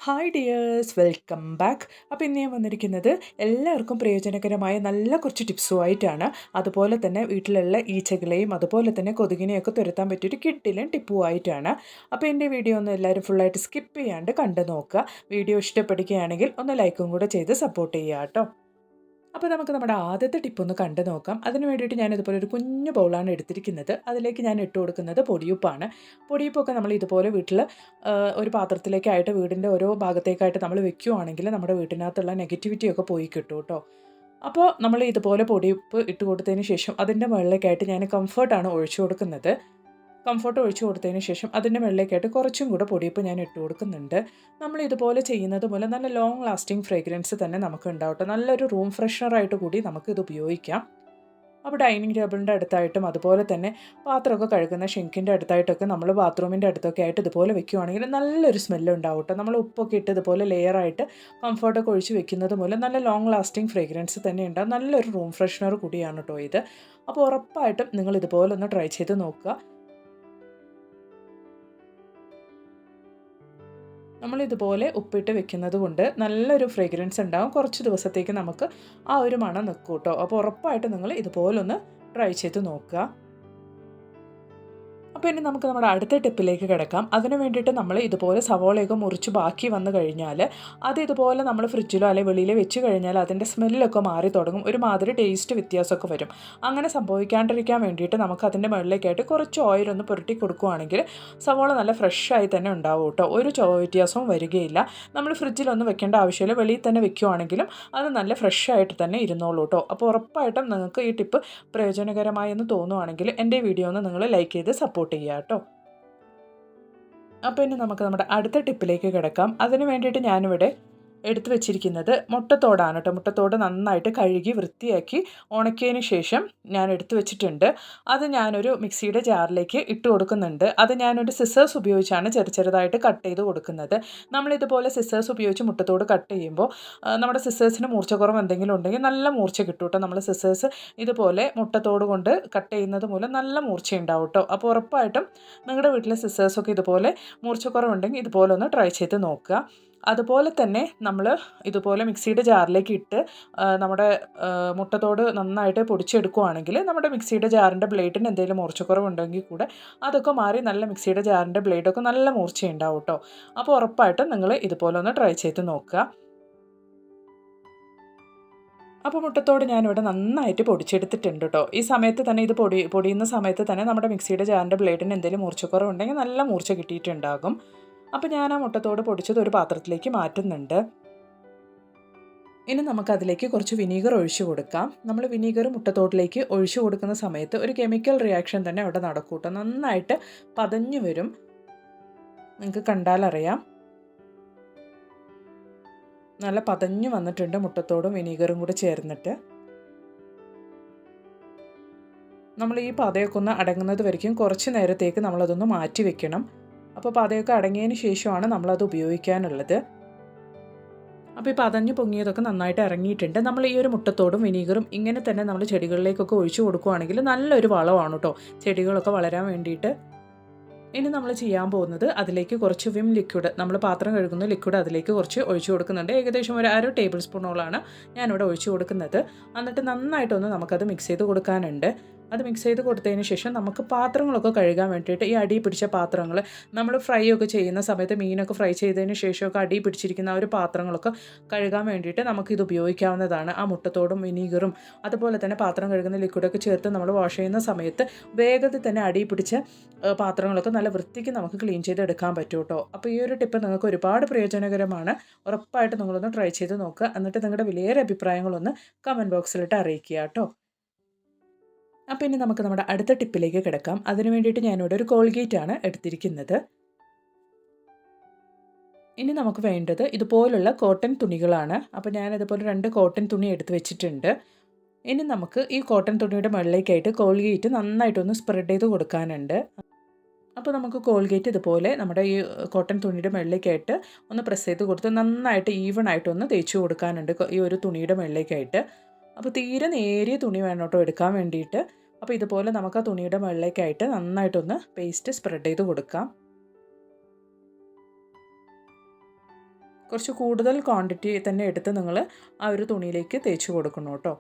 Hi dears, welcome back. അപ്പോൾ ഇന്ന് ഞാൻ വന്നിരിക്കുന്നത് എല്ലാവർക്കും പ്രയോജനകരമായ നല്ല കുറച്ച് ടിപ്സുമായിട്ടാണ്. അതുപോലെ തന്നെ വീട്ടിലുള്ള ഈച്ചകളെയും അതുപോലെ തന്നെ കൊതുകിനെയൊക്കെ തുരത്താൻ പറ്റിയൊരു കിഡിലും ടിപ്പുമായിട്ടാണ്. അപ്പോൾ എൻ്റെ വീഡിയോ ഒന്ന് എല്ലാവരും ഫുള്ളായിട്ട് സ്കിപ്പ് ചെയ്യാണ്ട് കണ്ടു നോക്കുക. വീഡിയോ ഇഷ്ടപ്പെടുകയാണെങ്കിൽ ഒന്ന് ലൈക്കും കൂടെ ചെയ്ത് സപ്പോർട്ട് ചെയ്യുക കേട്ടോ. അപ്പോൾ നമുക്ക് നമ്മുടെ ആദ്യത്തെ ടിപ്പ് ഒന്ന് കണ്ടു നോക്കാം. അതിന് വേണ്ടിയിട്ട് ഞാൻ ഇതുപോലെ ഒരു കുഞ്ഞു ബൗളാണ് എടുത്തിരിക്കുന്നത്. അതിലേക്ക് ഞാൻ ഇട്ട് കൊടുക്കുന്നത് പൊടിയുപ്പാണ്. പൊടിയുപ്പൊക്കെ നമ്മൾ ഇതുപോലെ വീട്ടിൽ ഒരു പാത്രത്തിലേക്കായിട്ട് വീടിൻ്റെ ഓരോ ഭാഗത്തേക്കായിട്ട് നമ്മൾ വെക്കുകയാണെങ്കിൽ നമ്മുടെ വീട്ടിനകത്തുള്ള നെഗറ്റിവിറ്റിയൊക്കെ പോയി കിട്ടും കേട്ടോ. അപ്പോൾ നമ്മൾ ഇതുപോലെ പൊടിയുപ്പ് ഇട്ട് കൊടുത്തതിന് ശേഷം അതിൻ്റെ മുകളിലേക്കായിട്ട് ഞാൻ കംഫർട്ടാണ് ഒഴിച്ചു കൊടുക്കുന്നത്. കംഫർട്ട് ഒഴിച്ചു കൊടുത്തതിന് ശേഷം അതിൻ്റെ മുകളിലേക്കായിട്ട് കുറച്ചും കൂടെ പൊടിയുപ്പ് ഞാൻ ഇട്ട് കൊടുക്കുന്നുണ്ട്. നമ്മൾ ഇതുപോലെ ചെയ്യുന്നത് മൂലം നല്ല ലോങ് ലാസ്റ്റിംഗ് ഫ്രേഗ്രൻസ് തന്നെ നമുക്ക് ഉണ്ടാവട്ടെ. നല്ലൊരു റൂം ഫ്രഷ്നറായിട്ട് കൂടി നമുക്കിത് ഉപയോഗിക്കാം. അപ്പോൾ ഡൈനിങ് ടേബിളിൻ്റെ അടുത്തായിട്ടും അതുപോലെ തന്നെ പാത്രമൊക്കെ കഴുകുന്ന ഷിങ്കിൻ്റെ അടുത്തായിട്ടൊക്കെ നമ്മൾ ബാത്റൂമിൻ്റെ അടുത്തൊക്കെ ആയിട്ട് ഇതുപോലെ വെക്കുകയാണെങ്കിൽ നല്ലൊരു സ്മെല്ല് ഉണ്ടാവും കേട്ടോ. നമ്മൾ ഉപ്പൊക്കെ ഇട്ട് ഇതുപോലെ ലെയറായിട്ട് കംഫർട്ടൊക്കെ ഒഴിച്ച് വെക്കുന്നത് മൂലം നല്ല ലോങ് ലാസ്റ്റിംഗ് ഫ്രേഗ്രൻസ് തന്നെ ഉണ്ടാകും. നല്ലൊരു റൂം ഫ്രഷ്നർ കൂടിയാണ് കേട്ടോ ഇത്. അപ്പോൾ ഉറപ്പായിട്ടും നിങ്ങൾ ഇതുപോലെ ഒന്ന് ട്രൈ ചെയ്ത് നോക്കുക. നമ്മളിതുപോലെ ഉപ്പിട്ട് വെക്കുന്നത് കൊണ്ട് നല്ലൊരു ഫ്രേഗ്രൻസ് ഉണ്ടാകും. കുറച്ച് ദിവസത്തേക്ക് നമുക്ക് ആ ഒരു മണം നിൽക്കും കേട്ടോ. അപ്പോൾ ഉറപ്പായിട്ട് നിങ്ങൾ ഇതുപോലൊന്ന് ട്രൈ ചെയ്ത് നോക്കുക. അപ്പോൾ ഇനി നമുക്ക് നമ്മുടെ അടുത്ത ടിപ്പിലേക്ക് കിടക്കാം. അതിന് വേണ്ടിയിട്ട് നമ്മൾ ഇതുപോലെ സവോളയൊക്കെ മുറിച്ച് ബാക്കി വന്നു കഴിഞ്ഞാൽ അത് ഇതുപോലെ നമ്മൾ ഫ്രിഡ്ജിലോ അല്ലെങ്കിൽ വെളിയിൽ വെച്ച് കഴിഞ്ഞാൽ അതിൻ്റെ സ്മെല്ലൊക്കെ മാറി തുടങ്ങും. ഒരുമാതിരി ടേസ്റ്റ് വ്യത്യാസമൊക്കെ വരും. അങ്ങനെ സംഭവിക്കാണ്ടിരിക്കാൻ വേണ്ടിയിട്ട് നമുക്ക് അതിൻ്റെ മുകളിലേക്കായിട്ട് കുറച്ച് ഓയിലൊന്ന് പുരട്ടി കൊടുക്കുകയാണെങ്കിൽ സവോള നല്ല ഫ്രഷായി തന്നെ ഉണ്ടാവും കേട്ടോ. ഒരു വ്യത്യാസവും വരികയില്ല. നമ്മൾ ഫ്രിഡ്ജിലൊന്നും വെക്കേണ്ട ആവശ്യമില്ല. വെളിയിൽ തന്നെ വെക്കുകയാണെങ്കിലും അത് നല്ല ഫ്രഷായിട്ട് തന്നെ ഇരുന്നോളൂ കേട്ടോ. അപ്പോൾ ഉറപ്പായിട്ടും നിങ്ങൾക്ക് ഈ ടിപ്പ് പ്രയോജനകരമായെന്ന് തോന്നുവാണെങ്കിൽ എൻ്റെ വീഡിയോ ഒന്ന് നിങ്ങൾ ലൈക്ക് ചെയ്ത് സപ്പോർട്ട് ചെയ്യുക കേട്ടോ. അപ്പോൾ ഇനി നമുക്ക് നമ്മുടെ അടുത്ത ടിപ്പിലേക്ക് കിടക്കാം. അതിന് വേണ്ടിയിട്ട് ഞാനിവിടെ എടുത്തു വെച്ചിരിക്കുന്നത് മുട്ടത്തോടാണ് കേട്ടോ. മുട്ടത്തോട് നന്നായിട്ട് കഴുകി വൃത്തിയാക്കി ഉണക്കിയതിന് ശേഷം ഞാൻ എടുത്തു വെച്ചിട്ടുണ്ട്. അത് ഞാനൊരു മിക്സിയുടെ ജാറിലേക്ക് ഇട്ട് കൊടുക്കുന്നുണ്ട്. അത് ഞാനൊരു സിസേഴ്സ് ഉപയോഗിച്ചാണ് ചെറുതായിട്ട് കട്ട് ചെയ്ത് കൊടുക്കുന്നത്. നമ്മളിതുപോലെ സിസേഴ്സ് ഉപയോഗിച്ച് മുട്ടത്തോട് കട്ട് ചെയ്യുമ്പോൾ നമ്മുടെ സിസേഴ്സിന് മൂർച്ചക്കുറവ് എന്തെങ്കിലും ഉണ്ടെങ്കിൽ നല്ല മൂർച്ച കിട്ടും കേട്ടോ. നമ്മൾ സിസേഴ്സ് ഇതുപോലെ മുട്ടത്തോട് കൊണ്ട് കട്ട് ചെയ്യുന്നത് മൂലം നല്ല മൂർച്ച ഉണ്ടാവും കേട്ടോ. അപ്പോൾ ഉറപ്പായിട്ടും നിങ്ങളുടെ വീട്ടിലെ സിസേഴ്സൊക്കെ ഇതുപോലെ മൂർച്ചക്കുറവുണ്ടെങ്കിൽ ഇതുപോലെ ഒന്ന് ട്രൈ ചെയ്ത് നോക്കുക. അതുപോലെ തന്നെ നമ്മൾ ഇതുപോലെ മിക്സിയുടെ ജാറിലേക്ക് ഇട്ട് നമ്മുടെ മുട്ടത്തോട് നന്നായിട്ട് പൊടിച്ചെടുക്കുകയാണെങ്കിൽ നമ്മുടെ മിക്സിയുടെ ജാറിൻ്റെ ബ്ലേഡിന് എന്തെങ്കിലും മൂർച്ചക്കുറവുണ്ടെങ്കിൽ കൂടെ അതൊക്കെ മാറി നല്ല മിക്സിയുടെ ജാറിൻ്റെ ബ്ലേഡൊക്കെ നല്ല മൂർച്ചയുണ്ടാവും കേട്ടോ. അപ്പോൾ ഉറപ്പായിട്ടും നിങ്ങൾ ഇതുപോലെ ഒന്ന് ട്രൈ ചെയ്ത് നോക്കുക. അപ്പോൾ മുട്ടത്തോട് ഞാനിവിടെ നന്നായിട്ട് പൊടിച്ചെടുത്തിട്ടുണ്ട് കേട്ടോ. ഈ സമയത്ത് തന്നെ ഇത് പൊടിയുന്ന സമയത്ത് തന്നെ നമ്മുടെ മിക്സിയുടെ ജാറിൻ്റെ ബ്ലേഡിന് എന്തെങ്കിലും മൂർച്ചക്കുറവുണ്ടെങ്കിൽ നല്ല മൂർച്ച കിട്ടിയിട്ടുണ്ടാകും. അപ്പോൾ ഞാൻ ആ മുട്ടത്തോട് പൊടിച്ചത് ഒരു പാത്രത്തിലേക്ക് മാറ്റുന്നുണ്ട്. ഇനി നമുക്കതിലേക്ക് കുറച്ച് വിനീഗർ ഒഴിച്ചു കൊടുക്കാം. നമ്മൾ വിനീഗർ മുട്ടത്തോട്ടിലേക്ക് ഒഴിച്ചു കൊടുക്കുന്ന സമയത്ത് ഒരു കെമിക്കൽ റിയാക്ഷൻ തന്നെ അവിടെ നടക്കും കേട്ടോ. നന്നായിട്ട് പതഞ്ഞു വരും. നിങ്ങൾക്ക് കണ്ടാലറിയാം. നല്ല പതഞ്ഞു വന്നിട്ടുണ്ട് മുട്ടത്തോടും വിനീഗറും കൂടി ചേർന്നിട്ട്. നമ്മൾ ഈ പതയൊക്കെ ഒന്ന് അടങ്ങുന്നത് വരയ്ക്കും കുറച്ച് നേരത്തേക്ക് നമ്മളതൊന്ന് മാറ്റി വെക്കണം. അപ്പോൾ പതയൊക്കെ അടങ്ങിയതിന് ശേഷമാണ് നമ്മളത് ഉപയോഗിക്കാനുള്ളത്. അപ്പോൾ ഈ പതഞ്ഞ് പൊങ്ങിയതൊക്കെ നന്നായിട്ട് ഇറങ്ങിയിട്ടുണ്ട്. നമ്മൾ ഈ ഒരു മുട്ടത്തോടും വിനീഗറും ഇങ്ങനെ തന്നെ നമ്മൾ ചെടികളിലേക്കൊക്കെ ഒഴിച്ചു കൊടുക്കുകയാണെങ്കിൽ നല്ലൊരു വളമാണ് കേട്ടോ ചെടികളൊക്കെ വളരാൻ വേണ്ടിയിട്ട്. ഇനി നമ്മൾ ചെയ്യാൻ പോകുന്നത് അതിലേക്ക് കുറച്ച് വിം ലിക്വിഡ്, നമ്മൾ പാത്രം കഴുകുന്ന ലിക്വിഡ് അതിലേക്ക് കുറച്ച് ഒഴിച്ചു കൊടുക്കുന്നുണ്ട്. ഏകദേശം ഒരു 1/2 ടേബിൾ സ്പൂണോളാണ് ഞാനിവിടെ ഒഴിച്ചു കൊടുക്കുന്നത്. എന്നിട്ട് നന്നായിട്ടൊന്ന് നമുക്കത് മിക്സ് ചെയ്ത് കൊടുക്കാനുണ്ട്. അത് മിക്സ് ചെയ്ത് കൊടുത്തതിന് ശേഷം നമുക്ക് പാത്രങ്ങളൊക്കെ കഴുകാൻ വേണ്ടിയിട്ട് ഈ അടി പിടിച്ച പാത്രങ്ങൾ നമ്മൾ ഫ്രൈ ഒക്കെ ചെയ്യുന്ന സമയത്ത് മീനൊക്കെ ഫ്രൈ ചെയ്തതിന് ശേഷമൊക്കെ അടി പിടിച്ചിരിക്കുന്ന ആ ഒരു പാത്രങ്ങളൊക്കെ കഴുകാൻ വേണ്ടിയിട്ട് നമുക്കിത് ഉപയോഗിക്കാവുന്നതാണ്. ആ മുട്ടത്തോടും വിനീഗറും അതുപോലെ തന്നെ പാത്രം കഴുകുന്ന ലിക്വിഡൊക്കെ ചേർത്ത് നമ്മൾ വാഷ് ചെയ്യുന്ന സമയത്ത് വേഗത്തിൽ തന്നെ അടി പിടിച്ച പാത്രങ്ങളൊക്കെ നല്ല വൃത്തിക്ക് നമുക്ക് ക്ലീൻ ചെയ്തെടുക്കാൻ പറ്റും കേട്ടോ. അപ്പോൾ ഈ ഒരു ടിപ്പ് നിങ്ങൾക്ക് ഒരുപാട് പ്രയോജനകരമാണ്. ഉറപ്പായിട്ട് നിങ്ങളൊന്ന് ട്രൈ ചെയ്ത് നോക്കുക. എന്നിട്ട് നിങ്ങളുടെ വിലയേറെ അഭിപ്രായങ്ങളൊന്ന് കമൻറ്റ് ബോക്സിലിട്ട് അറിയിക്കുക കേട്ടോ. അപ്പോൾ ഇനി നമുക്ക് നമ്മുടെ അടുത്ത ടിപ്പിലേക്ക് കിടക്കാം. അതിന് വേണ്ടിയിട്ട് ഞാനിവിടെ ഒരു കോൾഗേറ്റാണ് എടുത്തിരിക്കുന്നത്. ഇനി നമുക്ക് വേണ്ടത് ഇതുപോലുള്ള കോട്ടൺ തുണികളാണ്. അപ്പോൾ ഞാനിതുപോലെ 2 കോട്ടൺ തുണി എടുത്ത് വെച്ചിട്ടുണ്ട്. ഇനി നമുക്ക് ഈ കോട്ടൺ തുണിയുടെ മുകളിലേക്കായിട്ട് കോൾഗേറ്റ് നന്നായിട്ടൊന്ന് സ്പ്രെഡ് ചെയ്ത് കൊടുക്കാനുണ്ട്. അപ്പോൾ നമുക്ക് കോൾഗേറ്റ് ഇതുപോലെ നമ്മുടെ ഈ കോട്ടൺ തുണിയുടെ മുകളിലേക്കായിട്ട് ഒന്ന് പ്രസ് ചെയ്ത് കൊടുത്ത് നന്നായിട്ട് ഈവൺ ആയിട്ടൊന്ന് തേച്ച് കൊടുക്കാനുണ്ട് ഈ ഒരു തുണിയുടെ മുകളിലേക്കായിട്ട്. അപ്പോൾ തീരെ നേരിയ തുണി വേണം കേട്ടോ എടുക്കാൻ വേണ്ടിയിട്ട്. അപ്പോൾ ഇതുപോലെ നമുക്ക് ആ തുണിയുടെ മുകളിലേക്കായിട്ട് നന്നായിട്ടൊന്ന് പേസ്റ്റ് സ്പ്രെഡ് ചെയ്ത് കൊടുക്കാം. കുറച്ച് കൂടുതൽ ക്വാണ്ടിറ്റി തന്നെ എടുത്ത് നിങ്ങൾ ആ ഒരു തുണിയിലേക്ക് തേച്ച് കൊടുക്കണം കേട്ടോ.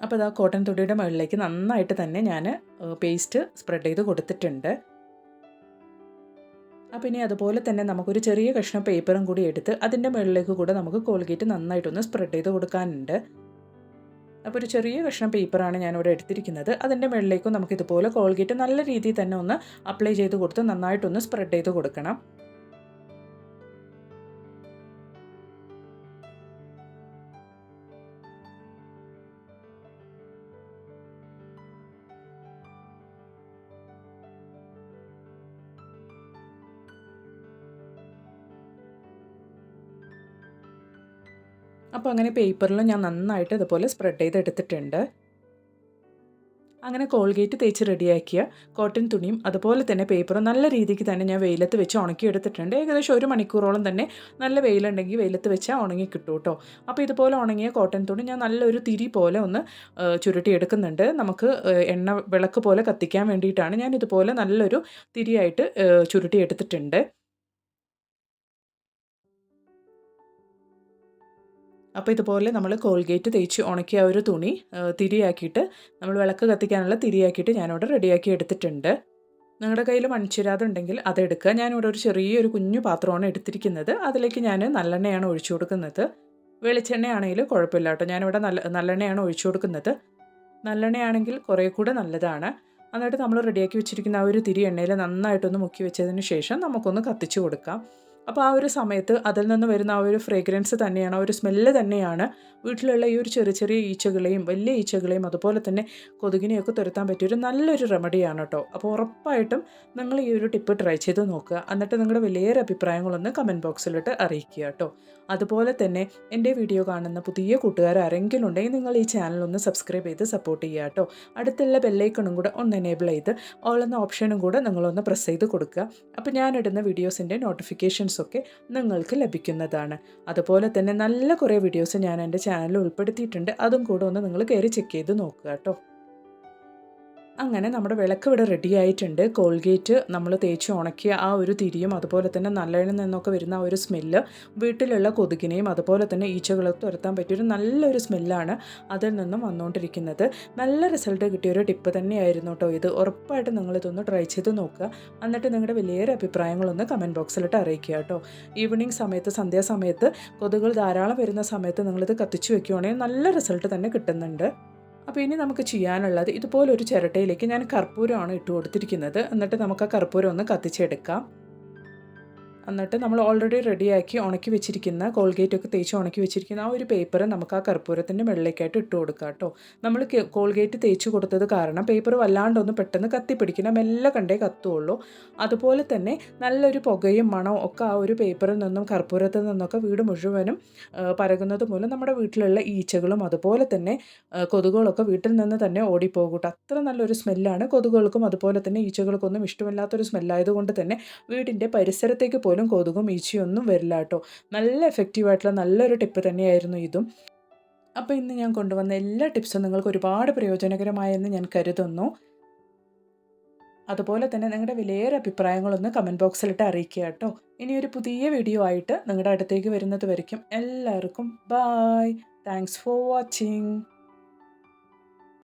അപ്പോൾ ഇതാ കോട്ടൺ തുണിയുടെ മുകളിലേക്ക് നന്നായിട്ട് തന്നെ ഞാൻ പേസ്റ്റ് സ്പ്രെഡ് ചെയ്ത് കൊടുത്തിട്ടുണ്ട്. അപ്പോൾ ഇനി അതുപോലെ തന്നെ നമുക്കൊരു ചെറിയ കഷ്ണം പേപ്പറും കൂടി എടുത്ത് അതിൻ്റെ മുകളിലേക്ക് കൂടെ നമുക്ക് കോൾഗേറ്റ് നന്നായിട്ടൊന്ന് സ്പ്രെഡ് ചെയ്ത് കൊടുക്കാനുണ്ട്. അപ്പോൾ ഒരു ചെറിയ കഷ്ണം പേപ്പറാണ് ഞാനിവിടെ എടുത്തിരിക്കുന്നത്. അതിൻ്റെ മുകളിലേക്കും നമുക്കിതുപോലെ കോൾഗേറ്റ് നല്ല രീതിയിൽ തന്നെ ഒന്ന് അപ്ലൈ ചെയ്ത് കൊടുത്ത് നന്നായിട്ടൊന്ന് സ്പ്രെഡ് ചെയ്ത് കൊടുക്കണം. അപ്പോൾ അങ്ങനെ പേപ്പറിൽ ഞാൻ നന്നായിട്ട് ഇതുപോലെ സ്പ്രെഡ് ചെയ്തെടുത്തിട്ടുണ്ട്. അങ്ങനെ കോൾഗേറ്റ് തേച്ച് റെഡിയാക്കിയ കോട്ടൺ തുണിയും അതുപോലെ തന്നെ പേപ്പറും നല്ല രീതിക്ക് തന്നെ ഞാൻ വെയിലത്ത് വെച്ച് ഉണക്കിയെടുത്തിട്ടുണ്ട്. ഏകദേശം 1 മണിക്കൂറോളം തന്നെ നല്ല വെയിലുണ്ടെങ്കിൽ വെയിലത്ത് വെച്ചാൽ ഉണങ്ങി കിട്ടും കേട്ടോ. അപ്പോൾ ഇതുപോലെ ഉണങ്ങിയ കോട്ടൺ തുണി ഞാൻ നല്ലൊരു തിരി പോലെ ഒന്ന് ചുരുട്ടിയെടുക്കുന്നുണ്ട്. നമുക്ക് എണ്ണ വിളക്ക് പോലെ കത്തിക്കാൻ വേണ്ടിയിട്ടാണ് ഞാൻ ഇതുപോലെ നല്ലൊരു തിരിയായിട്ട് ചുരുട്ടിയെടുത്തിട്ടുണ്ട്. അപ്പോൾ ഇതുപോലെ നമ്മൾ കോൾഗേറ്റ് തേച്ച് ഉണക്കിയ ഒരു തുണി തിരിയാക്കിയിട്ട് നമ്മൾ വിളക്ക് കത്തിക്കാനുള്ള തിരിയാക്കിയിട്ട് ഞാനിവിടെ റെഡിയാക്കി എടുത്തിട്ടുണ്ട്. നിങ്ങളുടെ കയ്യിൽ മൺചിരാത് ഉണ്ടെങ്കിൽ അതെടുക്കുക. ഞാനിവിടെ ഒരു ചെറിയൊരു കുഞ്ഞു പാത്രമാണ് എടുത്തിരിക്കുന്നത്. അതിലേക്ക് ഞാൻ നല്ലെണ്ണയാണ് ഒഴിച്ചു കൊടുക്കുന്നത്. വെളിച്ചെണ്ണയാണെങ്കിൽ കുഴപ്പമില്ല കേട്ടോ. ഞാനിവിടെ നല്ലെണ്ണയാണ് ഒഴിച്ചു കൊടുക്കുന്നത്. നല്ലെണ്ണയാണെങ്കിൽ കുറേ കൂടെ നല്ലതാണ്. എന്നിട്ട് നമ്മൾ റെഡിയാക്കി വെച്ചിരിക്കുന്ന ആ ഒരു തിരി എണ്ണയിൽ നന്നായിട്ടൊന്ന് മുക്കി വെച്ചതിന് ശേഷം നമുക്കൊന്ന് കത്തിച്ചു കൊടുക്കാം. അപ്പോൾ ആ ഒരു സമയത്ത് അതിൽ നിന്ന് വരുന്ന ആ ഒരു ഫ്രേഗ്രൻസ് തന്നെയാണ്, ആ ഒരു സ്മെല്ല് തന്നെയാണ് വീട്ടിലുള്ള ഈ ഒരു ചെറിയ ചെറിയ ഈച്ചകളെയും വലിയ ഈച്ചകളെയും അതുപോലെ തന്നെ കൊതുകിനെയൊക്കെ തുരത്താൻ പറ്റിയൊരു നല്ലൊരു റെമഡിയാണ് കേട്ടോ. അപ്പോൾ ഉറപ്പായിട്ടും നിങ്ങൾ ഈ ഒരു ടിപ്പ് ട്രൈ ചെയ്ത് നോക്കുക. എന്നിട്ട് നിങ്ങളുടെ വലിയൊരു അഭിപ്രായങ്ങളൊന്ന് കമൻറ്റ് ബോക്സിലിട്ട് അറിയിക്കുക കേട്ടോ. അതുപോലെ തന്നെ എൻ്റെ വീഡിയോ കാണുന്ന പുതിയ കൂട്ടുകാർ ആരെങ്കിലും ഉണ്ടെങ്കിൽ നിങ്ങൾ ഈ ചാനലൊന്ന് സബ്സ്ക്രൈബ് ചെയ്ത് സപ്പോർട്ട് ചെയ്യുക കേട്ടോ. അടുത്തുള്ള ബെല്ലൈക്കണും കൂടെ ഒന്ന് എനേബിൾ ചെയ്ത് ഓൾ എന്ന ഓപ്ഷനും കൂടെ നിങ്ങളൊന്ന് പ്രസ് ചെയ്ത് കൊടുക്കുക. അപ്പോൾ ഞാനിടുന്ന വീഡിയോസിൻ്റെ നോട്ടിഫിക്കേഷൻസൊക്കെ നിങ്ങൾക്ക് ലഭിക്കുന്നതാണ്. അതുപോലെ തന്നെ നല്ല കുറേ വീഡിയോസ് ഞാൻ എൻ്റെ ചാനലിൽ ഉൾപ്പെടുത്തിയിട്ടുണ്ട്. അതും കൂടെ ഒന്ന് നിങ്ങൾ കയറി ചെക്ക് ചെയ്ത് നോക്കുക കേട്ടോ. അങ്ങനെ നമ്മുടെ വിളക്ക് ഇവിടെ റെഡി ആയിട്ടുണ്ട്. കോൾഗേറ്റ് നമ്മൾ തേച്ച് ഉണക്കിയ ആ ഒരു തിരിയും അതുപോലെ തന്നെ നല്ലെണ്ണയിൽ നിന്നൊക്കെ വരുന്ന ആ ഒരു സ്മെല്ല് വീട്ടിലുള്ള കൊതുകിനെയും അതുപോലെ തന്നെ ഈച്ചകളൊക്കെ തുരത്താൻ പറ്റിയൊരു നല്ലൊരു സ്മെല്ലാണ് അതിൽ നിന്നും വന്നുകൊണ്ടിരിക്കുന്നത്. നല്ല റിസൾട്ട് കിട്ടിയൊരു ടിപ്പ് തന്നെയായിരുന്നു കേട്ടോ ഇത്. ഉറപ്പായിട്ട് നിങ്ങളിതൊന്ന് ട്രൈ ചെയ്ത് നോക്കുക. എന്നിട്ട് നിങ്ങളുടെ വലിയൊരു അഭിപ്രായങ്ങളൊന്ന് കമൻറ്റ് ബോക്സിലിട്ട് അറിയിക്കുക കേട്ടോ. ഈവനിങ് സമയത്ത്, സന്ധ്യാസമയത്ത് കൊതുകുകൾ ധാരാളം വരുന്ന സമയത്ത് നിങ്ങളിത് കത്തിച്ച് വെക്കുകയാണെങ്കിൽ നല്ല റിസൾട്ട് തന്നെ കിട്ടുന്നുണ്ട്. അപ്പോൾ ഇനി നമുക്ക് ചെയ്യാനുള്ളത് ഇതുപോലൊരു ചിരട്ടയിലേക്ക് ഞാൻ കർപ്പൂരമാണ് ഇട്ട് കൊടുത്തിരിക്കുന്നത്. എന്നിട്ട് നമുക്ക് ആ കർപ്പൂരം ഒന്ന് കത്തിച്ചെടുക്കാം. എന്നിട്ട് നമ്മൾ ഓൾറെഡി റെഡിയാക്കി ഉണക്കി വെച്ചിരിക്കുന്ന കോൾഗേറ്റൊക്കെ തേച്ച് ഉണക്കി വെച്ചിരിക്കുന്ന ആ ഒരു പേപ്പർ നമുക്ക് ആ കർപ്പൂരത്തിൻ്റെ വെള്ളയ്ക്കായിട്ട് ഇട്ട് കൊടുക്കാം കേട്ടോ. നമ്മൾ കോൾഗേറ്റ് തേച്ച് കൊടുത്തത് കാരണം പേപ്പർ വല്ലാണ്ടൊന്ന് പെട്ടെന്ന് കത്തിപ്പിടിക്കണം, മെല്ലെ കണ്ടേ കത്തുള്ളൂ. അതുപോലെ തന്നെ നല്ലൊരു പുകയും മണവും ഒക്കെ ആ ഒരു പേപ്പറിൽ നിന്നും കർപ്പൂരത്തിൽ നിന്നൊക്കെ വീട് മുഴുവനും പരകുന്നത് മൂലം നമ്മുടെ വീട്ടിലുള്ള ഈച്ചകളും അതുപോലെ തന്നെ കൊതുകുകളൊക്കെ വീട്ടിൽ നിന്ന് തന്നെ ഓടിപ്പോകൂട്ടോ. അത്ര നല്ലൊരു സ്മെല്ലാണ്. കൊതുകുകൾക്കും അതുപോലെ തന്നെ ഈച്ചകൾക്കൊന്നും ഇഷ്ടമില്ലാത്തൊരു സ്മെല്ലായതുകൊണ്ട് തന്നെ വീടിൻ്റെ പരിസരത്തേക്ക് പോലും കൊതുകും ഈച്ചയൊന്നും വരില്ല കേട്ടോ. നല്ല എഫക്റ്റീവായിട്ടുള്ള നല്ലൊരു ടിപ്പ് തന്നെയായിരുന്നു ഇതും. അപ്പോൾ ഇന്ന് ഞാൻ കൊണ്ടുവന്ന എല്ലാ ടിപ്സും നിങ്ങൾക്ക് ഒരുപാട് പ്രയോജനകരമായെന്ന് ഞാൻ കരുതുന്നു. അതുപോലെ തന്നെ നിങ്ങളുടെ വിലയേറെ അഭിപ്രായങ്ങളൊന്ന് കമൻറ്റ് ബോക്സിലിട്ട് അറിയിക്കുക കേട്ടോ. ഇനിയൊരു പുതിയ വീഡിയോ ആയിട്ട് നിങ്ങളുടെ അടുത്തേക്ക് വരുന്നത് വരയ്ക്കും എല്ലാവർക്കും ബായ്. Thanks for watching.